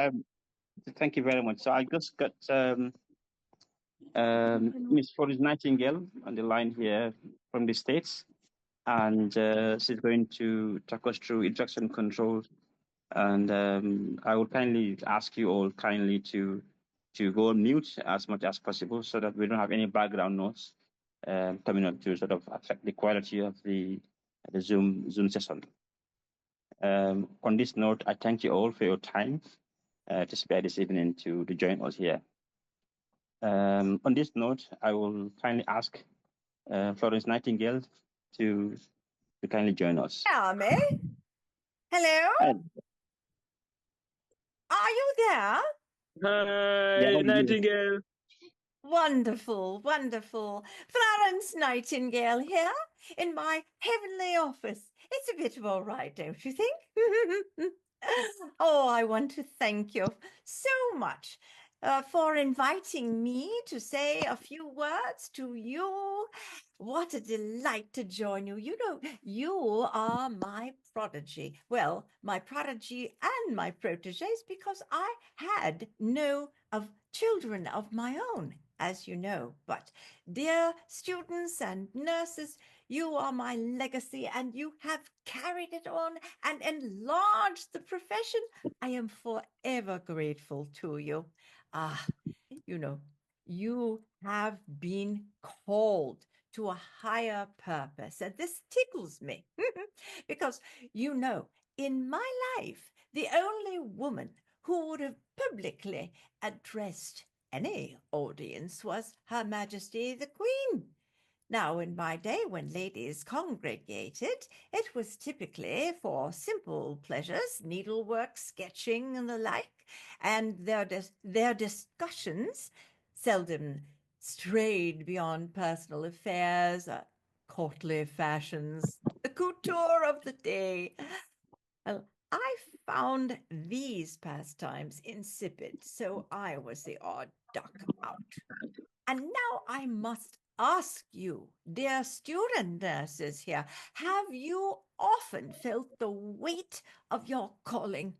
Um, Thank you very much. So I just got Miss Florence Nightingale on the line here from the States, and she's going to talk us through infection control. And I would kindly ask you all kindly to go on mute as much as possible so that we don't have any background noise coming up to sort of affect the quality of the Zoom session. On this note, I thank you all for your time to spare this evening to join us here. On this note, I will kindly ask Florence Nightingale to kindly join us. Ame? Hello? Hi. Are you there? Yeah, Hi, Nightingale. Wonderful, wonderful. Florence Nightingale here in my heavenly office. It's a bit of all right, don't you think? Oh, I want to thank you so much for inviting me to say a few words to you. What a delight to join you. You know, you are my prodigy. Well, my prodigy and my proteges, because I had no children of my own, as you know. But dear students and nurses, you are my legacy, and you have carried it on and enlarged the profession. I am forever grateful to you. You know, you have been called to a higher purpose, and this tickles me because, you know, in my life, the only woman who would have publicly addressed any audience was Her Majesty the Queen. Now, in my day, when ladies congregated, it was typically for simple pleasures, needlework, sketching, and the like, and their discussions seldom strayed beyond personal affairs, courtly fashions, the couture of the day. Well, I found these pastimes insipid, so I was the odd duck out. And now I must ask you, dear student nurses here, have you often felt the weight of your calling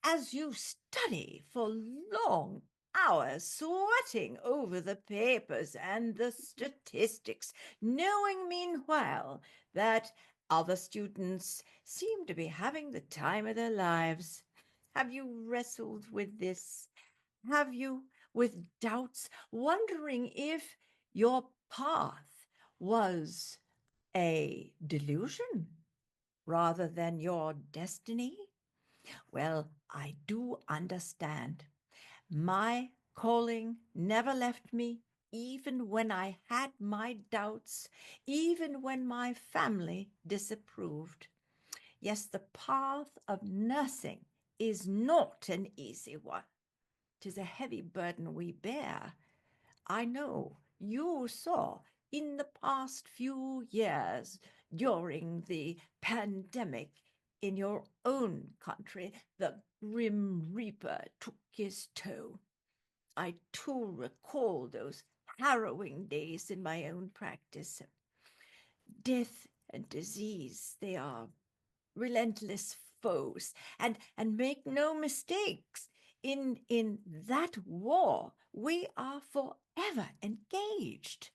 as you study for long hours, sweating over the papers and the statistics, knowing meanwhile that other students seem to be having the time of their lives? Have you wrestled with this? Have you with doubts, wondering if your path was a delusion rather than your destiny? Well, I do understand. My calling never left me, even when I had my doubts, even when my family disapproved. Yes, the path of nursing is not an easy one. 'Tis a heavy burden we bear. I know you saw in the past few years during the pandemic in your own country, the Grim Reaper took his toll. I too recall those harrowing days in my own practice. Death and disease, they are relentless foes, and make no mistakes, in that war we are forever engaged,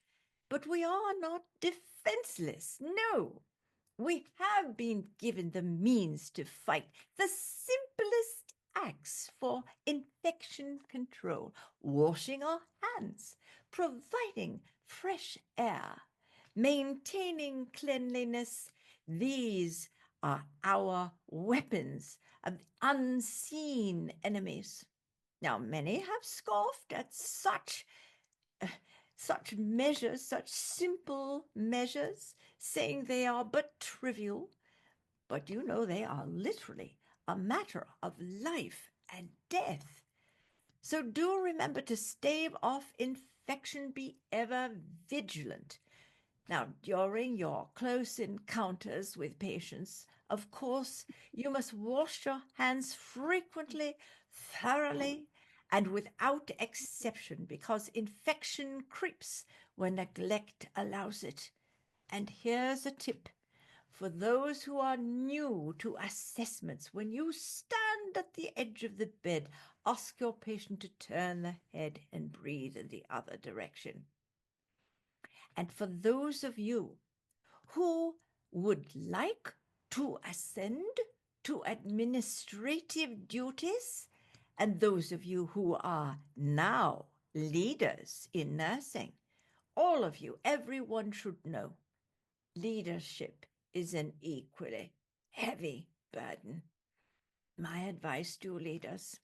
but we are not defenseless. No, we have been given the means to fight the simplest acts for infection control: washing our hands, providing fresh air, maintaining cleanliness. These are our weapons of unseen enemies. Now, many have scoffed at such measures, such simple measures, saying they are but trivial. But you know, they are literally a matter of life and death. So do remember to stave off infection, be ever vigilant. Now, during your close encounters with patients, of course, you must wash your hands frequently, thoroughly, and without exception, because infection creeps when neglect allows it. And here's a tip for those who are new to assessments: when you stand at the edge of the bed, ask your patient to turn the head and breathe in the other direction. And for those of you who would like to ascend to administrative duties, and those of you who are now leaders in nursing, all of you, everyone should know leadership is an equally heavy burden. My advice to leaders: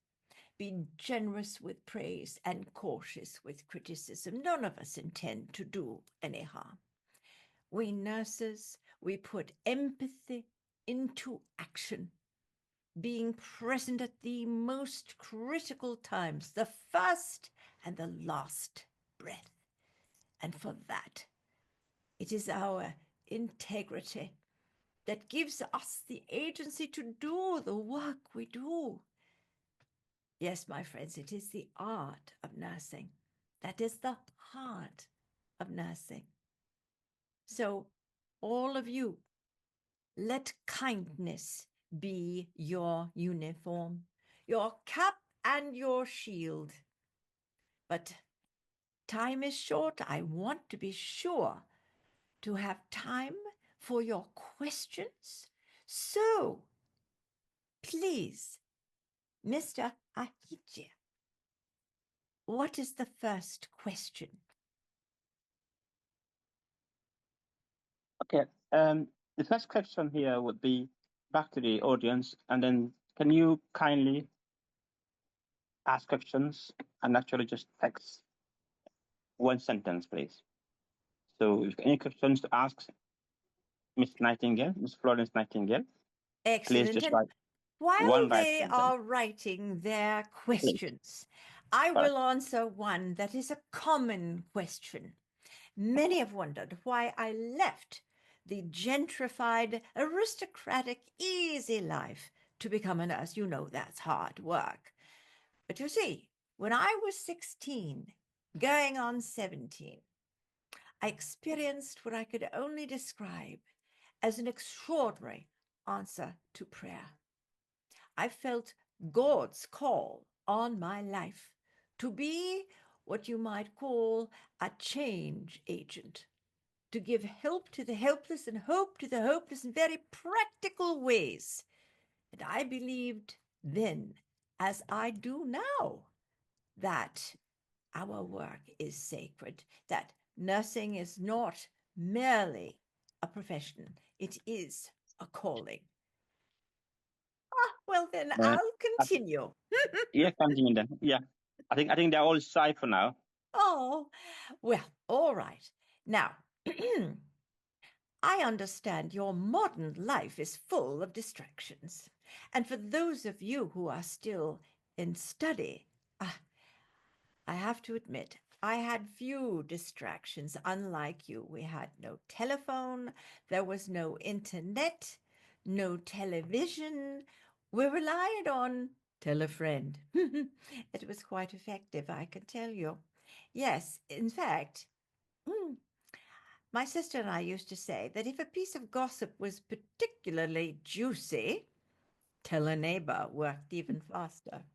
be generous with praise and cautious with criticism. None of us intend to do any harm. We nurses, we put empathy into action, being present at the most critical times, the first and the last breath. And for that, it is our integrity that gives us the agency to do the work we do. Yes, my friends, it is the art of nursing. That is the heart of nursing. So, all of you, let kindness be your uniform, your cap and your shield. But time is short. I want to be sure to have time for your questions. So, please, Mr. Ahijia, what is the first question? Okay. The first question here would be back to the audience, and then can you kindly ask questions and actually just text one sentence, please? So, if any questions to ask Miss Nightingale, Miss Florence Nightingale, please Excellent. just And write while one right they sentence, are writing their please. questions, I Right. will answer one that is a common question. Many have wondered why I left the gentrified, aristocratic, easy life to become a nurse. You know that's hard work. But you see, when I was 16, going on 17, I experienced what I could only describe as an extraordinary answer to prayer. I felt God's call on my life to be what you might call a change agent, to give help to the helpless and hope to the hopeless in very practical ways. And I believed then, as I do now, that our work is sacred, that nursing is not merely a profession, it is a calling. Well, then Uh, I'll I- continue. yeah, continue then. Yeah, I think they're all shy for now. Oh, well, all right. Now, I understand your modern life is full of distractions. And for those of you who are still in study, I have to admit, I had few distractions. Unlike you, we had no telephone, there was no internet, no television. We relied on tell a friend. It was quite effective, I can tell you. Yes, in fact, my sister and I used to say that if a piece of gossip was particularly juicy, tell a neighbor worked even faster.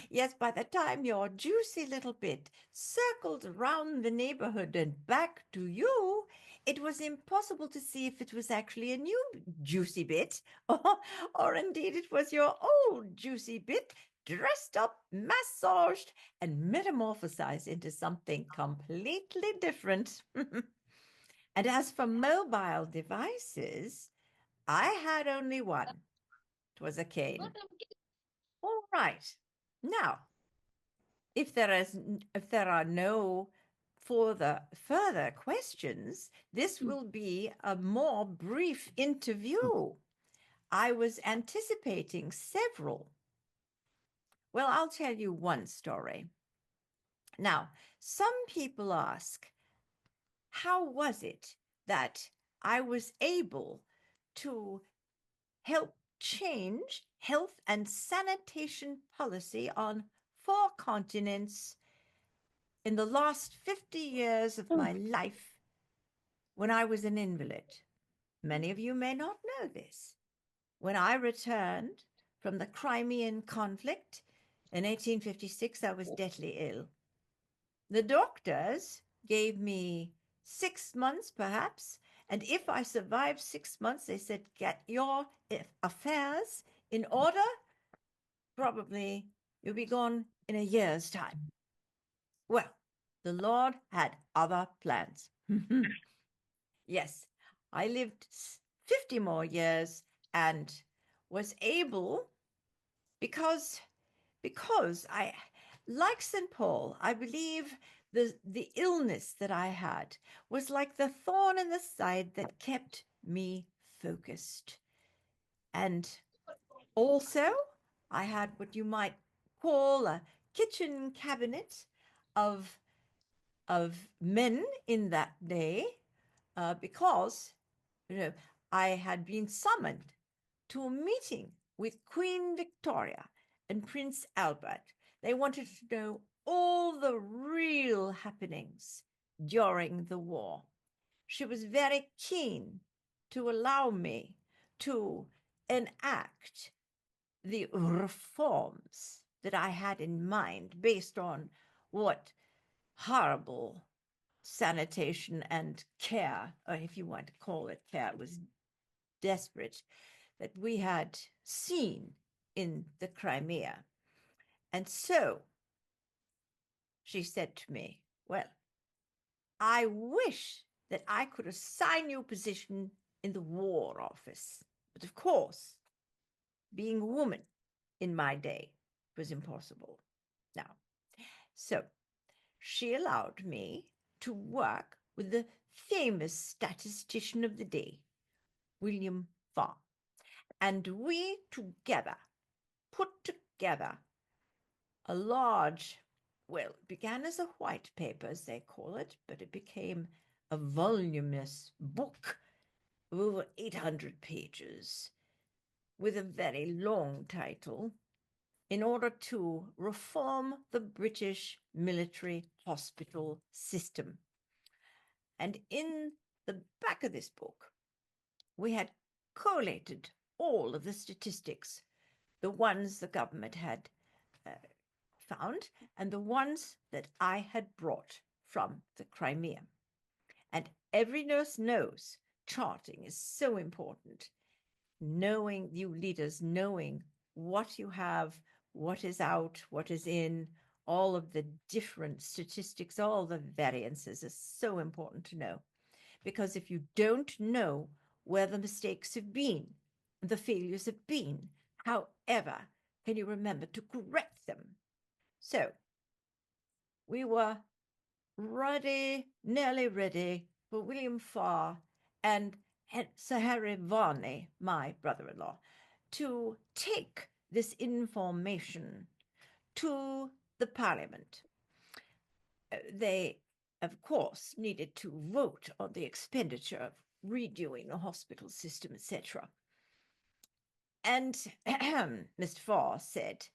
Yes, by the time your juicy little bit circled around the neighborhood and back to you, it was impossible to see if it was actually a new juicy bit, or indeed it was your old juicy bit dressed up, massaged, and metamorphosized into something completely different. And as for mobile devices, I had only one. It was a cane. All right. Now, if there are no further questions, this will be a more brief interview. I was anticipating several. Well, I'll tell you one story. Now, some people ask, how was it that I was able to help change health and sanitation policy on 4 continents in the last 50 years of my life when I was an invalid? Many of you may not know this. When I returned from the Crimean conflict In 1856, I was deathly ill. The doctors gave me 6 months, perhaps, and if I survived 6 months, they said, get your affairs in order. Probably you'll be gone in a year's time. Well, the Lord had other plans. Yes, I lived 50 more years and was able, because I, like St. Paul, I believe the illness that I had was like the thorn in the side that kept me focused. And also, I had what you might call a kitchen cabinet of men in that day, because I had been summoned to a meeting with Queen Victoria and Prince Albert. They wanted to know all the real happenings during the war. She was very keen to allow me to enact the reforms that I had in mind based on what horrible sanitation and care, or if you want to call it care, it was desperate, that we had seen in the Crimea. And so she said to me, well, I wish that I could assign you a position in the War Office. But of course, being a woman in my day was impossible. Now, so she allowed me to work with the famous statistician of the day, William Farr. And we together put together a large, well, it began as a white paper, as they call it, but it became a voluminous book of over 800 pages with a very long title, in order to reform the British military hospital system. And in the back of this book, we had collated all of the statistics, the ones the government had found and the ones that I had brought from the Crimea. And every nurse knows charting is so important. Knowing, you leaders, knowing what you have, what is out, what is in, all of the different statistics, all the variances is so important to know. Because if you don't know where the mistakes have been, the failures have been, however, can you remember to correct them? So we were ready, nearly ready for William Farr and Sir Harry Varney, my brother-in-law, to take this information to the Parliament. They, of course, needed to vote on the expenditure of redoing the hospital system, etc. And Mr. Farr said,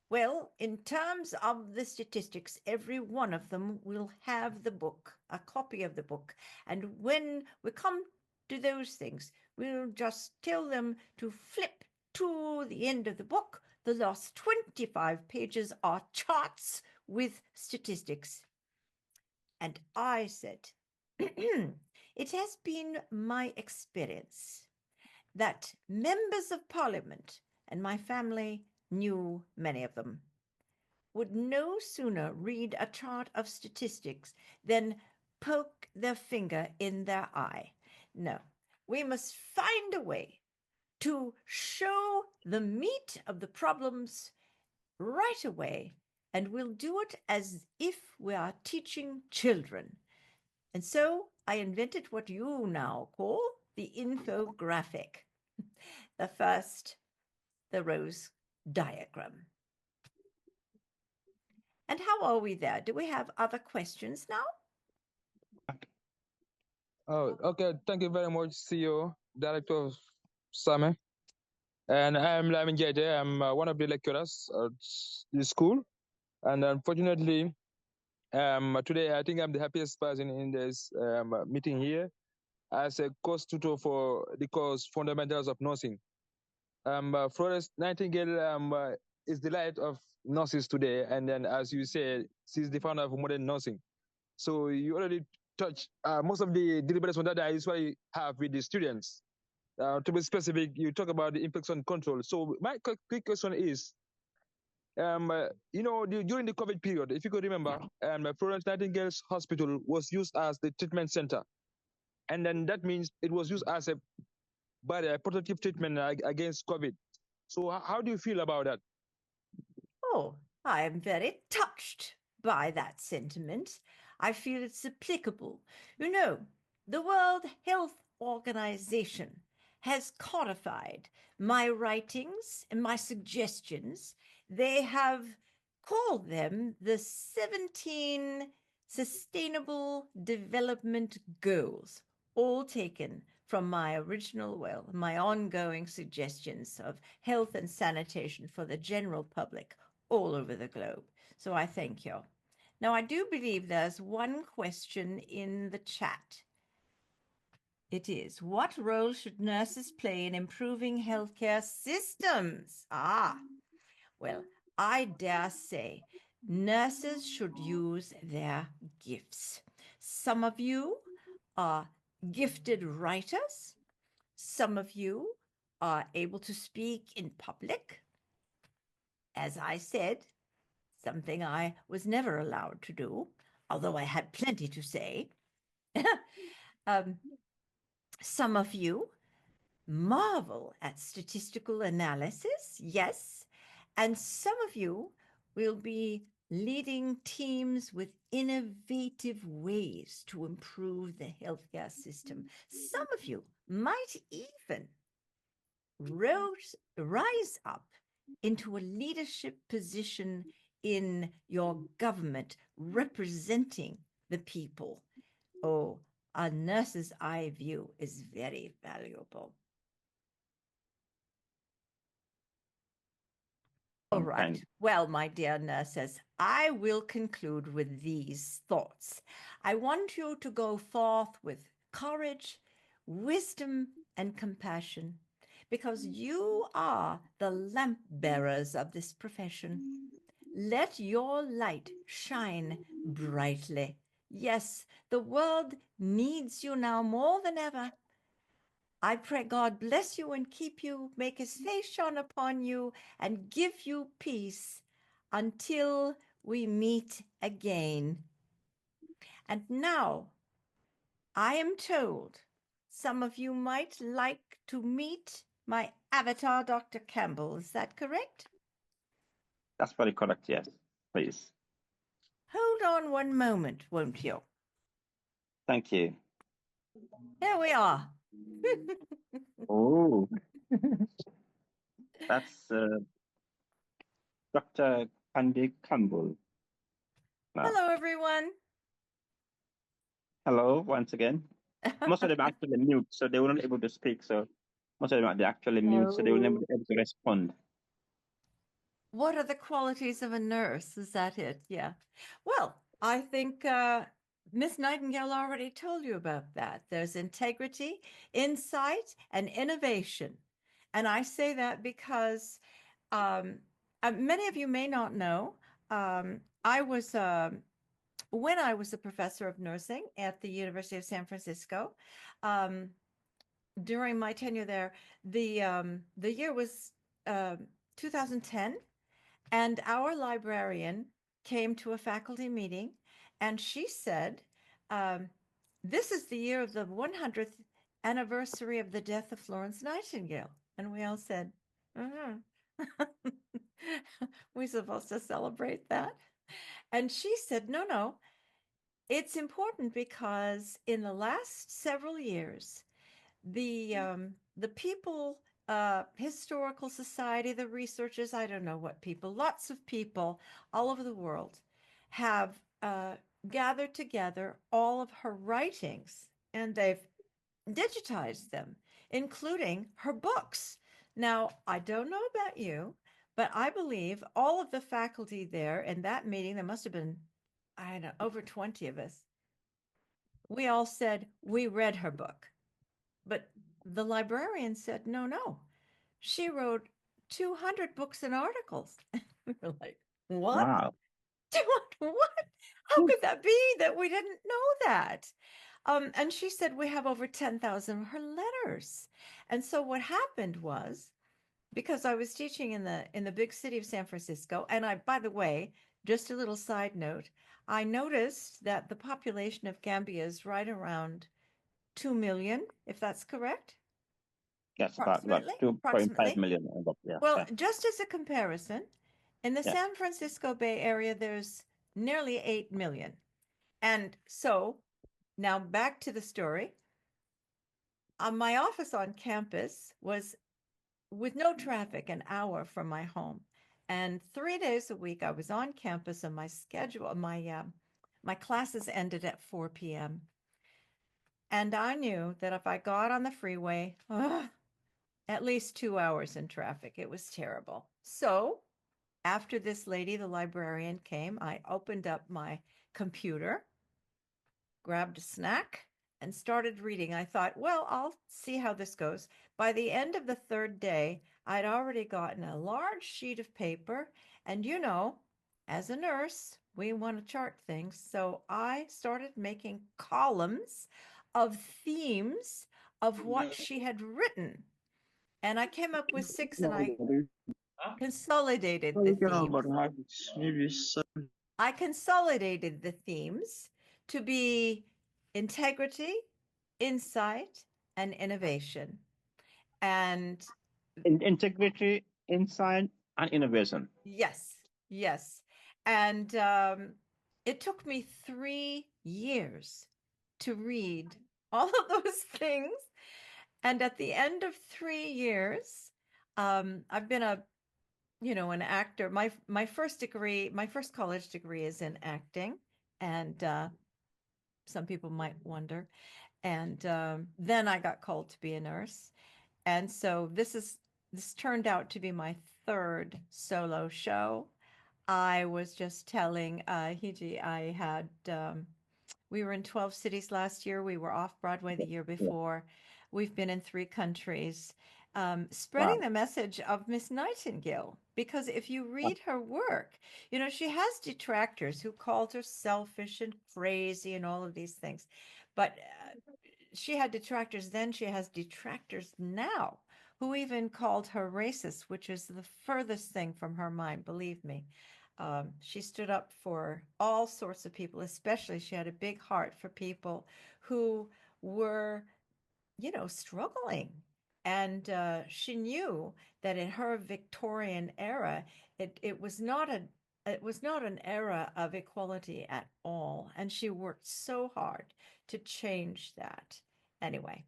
well, in terms of the statistics, every one of them will have the book, a copy of the book. And when we come to those things, we'll just tell them to flip to the end of the book. The last 25 pages are charts with statistics. And I said, it has been my experience that members of Parliament, and my family knew many of them, would no sooner read a chart of statistics than poke their finger in their eye. No, we must find a way to show the meat of the problems right away, and we'll do it as if we are teaching children. And so I invented what you now call the infographic. The first, the rose diagram. And how are we there? Do we have other questions now? Oh, okay. Thank you very much, CEO, Director of SAME. And I'm Lamin Jaja. I'm one of the lecturers at the school. And unfortunately, today I think I'm the happiest person in this meeting here as a course tutor for the course Fundamentals of Nursing. Florence Nightingale is the light of nurses today, and then as you said, she's the founder of modern nursing. So you already touched most of the deliberations that I usually have with the students. To be specific, you talk about the infection control. So my quick question is, during the COVID period, if you could remember, Florence Nightingale's hospital was used as the treatment center, and then that means it was used as a protective treatment against COVID. So how do you feel about that? Oh, I am very touched by that sentiment. I feel it's applicable. You know, the World Health Organization has codified my writings and my suggestions. They have called them the 17 Sustainable Development Goals, all taken from my original, my ongoing suggestions of health and sanitation for the general public all over the globe. So I thank you. Now, I do believe there's one question in the chat. It is, what role should nurses play in improving healthcare systems? Well, I dare say nurses should use their gifts. Some of you are gifted writers. Some of you are able to speak in public. As I said, something I was never allowed to do, although I had plenty to say. Some of you marvel at statistical analysis, yes, and some of you will be leading teams with innovative ways to improve the healthcare system. Some of you might even rise up into a leadership position in your government representing the people. Oh, a nurse's eye view is very valuable. All right. Well, my dear nurses, I will conclude with these thoughts. I want you to go forth with courage, wisdom, and compassion, because you are the lamp bearers of this profession. Let your light shine brightly. Yes, the world needs you now more than ever. I pray God bless you and keep you, make his face shine upon you, and give you peace until we meet again. And now, I am told some of you might like to meet my avatar, Dr. Campbell. Is that correct? That's very correct, yes. Please. Hold on one moment, won't you? Thank you. Here we are. Oh, that's Dr. Candy Campbell. Wow. Hello, everyone. Hello, once again. Most of them are actually mute, so they were not able to speak. So most of them are actually mute, so they will never be able to respond. What are the qualities of a nurse? Is that it? Yeah. Well, I think Miss Nightingale already told you about that. There's integrity, insight, and innovation. And I say that because many of you may not know, I was when I was a professor of nursing at the University of San Francisco, during my tenure there, the year was 2010, and our librarian came to a faculty meeting, and she said, "This is the year of the 100th anniversary of the death of Florence Nightingale," and we all said, "We're supposed to celebrate that?" And she said, no, it's important because in the last several years, the people, historical society, the researchers, I don't know what people, lots of people all over the world have gathered together all of her writings, and they've digitized them, including her books. Now, I don't know about you, but I believe all of the faculty there in that meeting, there must have been, I don't know, over 20 of us. We all said we read her book. But the librarian said, no. She wrote 200 books and articles. We were like, What? Wow. What? How could that be that we didn't know that? And she said we have over 10,000 of her letters. And so what happened was, because I was teaching in the big city of San Francisco, and I, by the way, just a little side note, I noticed that the population of Gambia is right around 2 million, if that's correct, Yes, about approximately. 2.5 million. Yeah, Well, yeah, just as a comparison, in the yeah. San Francisco Bay Area, there's nearly 8 million. And so now back to the story. My office on campus was with no traffic, an hour from my home. And 3 days a week, I was on campus, and my schedule, my classes ended at 4 p.m. And I knew that if I got on the freeway, at least 2 hours in traffic, it was terrible. So after this lady, the librarian, came, I opened up my computer, grabbed a snack, and started reading. I thought, well, I'll see how this goes. By the end of the third day, I'd already gotten a large sheet of paper. And as a nurse, we want to chart things. So I started making columns of themes of what she had written. And I came up with 6, and I consolidated the themes. I consolidated the themes to be integrity, insight, and innovation. And Integrity, insight, and innovation. yes, yes. And it took me 3 years to read all of those things. And at the end of 3 years, I've been an actor. My first college degree is in acting, and some people might wonder. And then I got called to be a nurse, and so this turned out to be my third solo show. I was just telling Hiji, we were in 12 cities last year. We were off Broadway the year Yeah. before. We've been in 3 countries, spreading Wow. the message of Miss Nightingale. Because if you Wow. read her work, she has detractors who called her selfish and crazy and all of these things. But she had detractors then, she has detractors now, who even called her racist, which is the furthest thing from her mind, believe me. She stood up for all sorts of people, especially she had a big heart for people who were, struggling. And she knew that in her Victorian era, it was not an era of equality at all. And she worked so hard to change that. Anyway,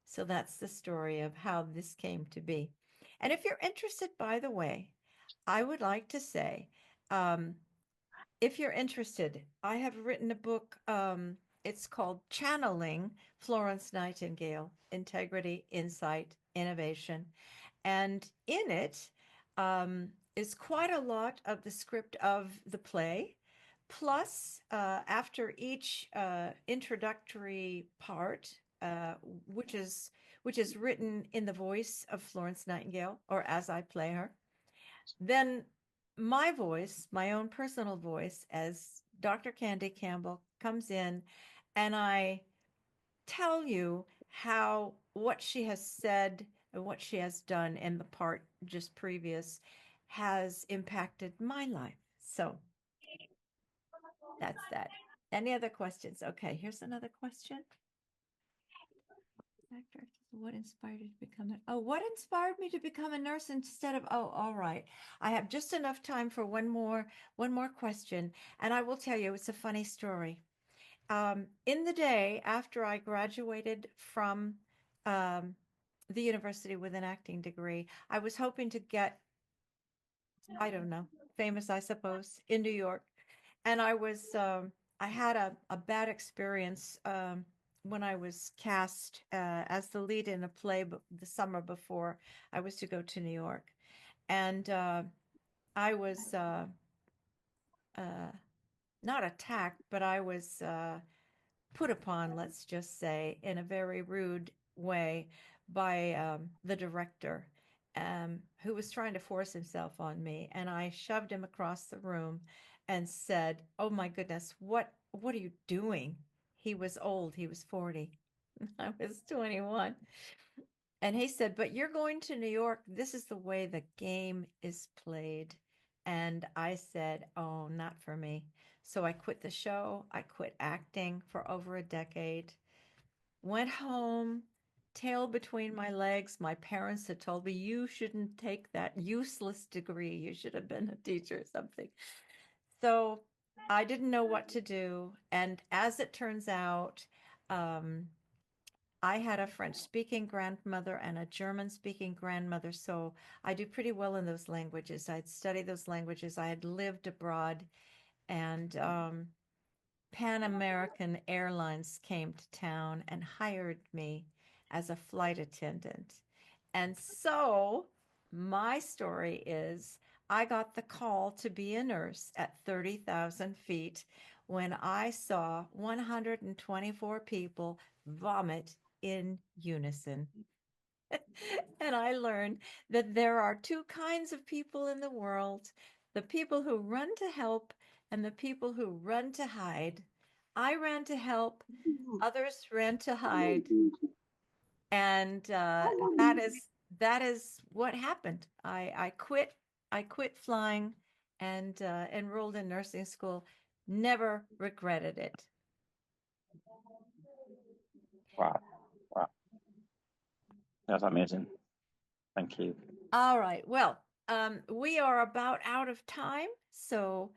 so that's the story of how this came to be. And if you're interested, by the way, I would like to say, um, if you're interested, I have written a book. It's called Channeling Florence Nightingale: Integrity, Insight, Innovation. And in it is quite a lot of the script of the play. Plus, after each introductory part, uh, which is written in the voice of Florence Nightingale, or as I play her, then my voice, my own personal voice as Dr. Candy Campbell, comes in, and I tell you how what she has said and what she has done in the part just previous has impacted my life. So that's that. Any other questions? Okay, here's another question. What inspired you to become what inspired me to become a nurse instead of, all right. I have just enough time for one more question. And I will tell you, it's a funny story. In the day after I graduated from um, the university with an acting degree, I was hoping to get, I don't know, famous, I suppose, in New York. And I had a bad experience when I was cast as the lead in a play the summer before I was to go to New York. And I was uh, not attacked, but I was put upon, let's just say, in a very rude way by the director. who was trying to force himself on me, and I shoved him across the room and said, "Oh my goodness, what are you doing?" He was old. He was 40. I was 21. And he said, "But you're going to New York. This is the way the game is played." And I said, "Oh, not for me." So I quit the show. I quit acting for over a decade. Went home, tail between my legs. My parents had told me, "You shouldn't take that useless degree. You should have been a teacher or something." So I didn't know what to do. And as it turns out, I had a French speaking grandmother and a German speaking grandmother. So I do pretty well in those languages. I'd studied those languages. I had lived abroad, and Pan American Airlines came to town and hired me as a flight attendant. And so my story is I got the call to be a nurse at 30,000 feet when I saw 124 people vomit in unison. And I learned that there are two kinds of people in the world: the people who run to help and the people who run to hide. I ran to help, others ran to hide. And that is what happened. I quit flying and enrolled in nursing school. Never regretted it. Wow. Wow. That's amazing. Thank you. All right. Well, we are about out of time, so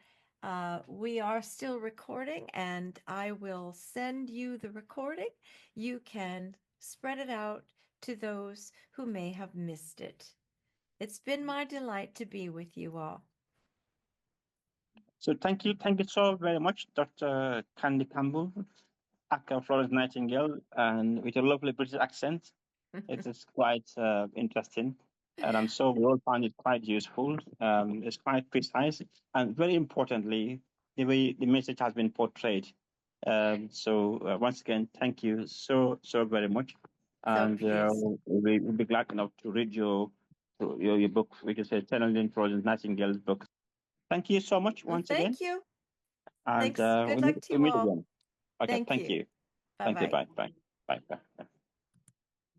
we are still recording, and I will send you the recording. You can spread it out to those who may have missed it. It's been my delight to be with you all. So thank you so very much, Dr. Candy Campbell, actor Florence Nightingale, and with a lovely British accent. It is quite interesting, and I'm sure we all find it quite useful. It's quite precise, and very importantly, the way the message has been portrayed. So once again, thank you so very much, and we'll be glad enough to read your book, which is a channeling Florence Nightingale's book. Thank you so much once again. Thank you. And Thanks. Good luck to we you meet all. again. Okay, thank you. Bye Thank you. bye. Bye. Bye. Bye.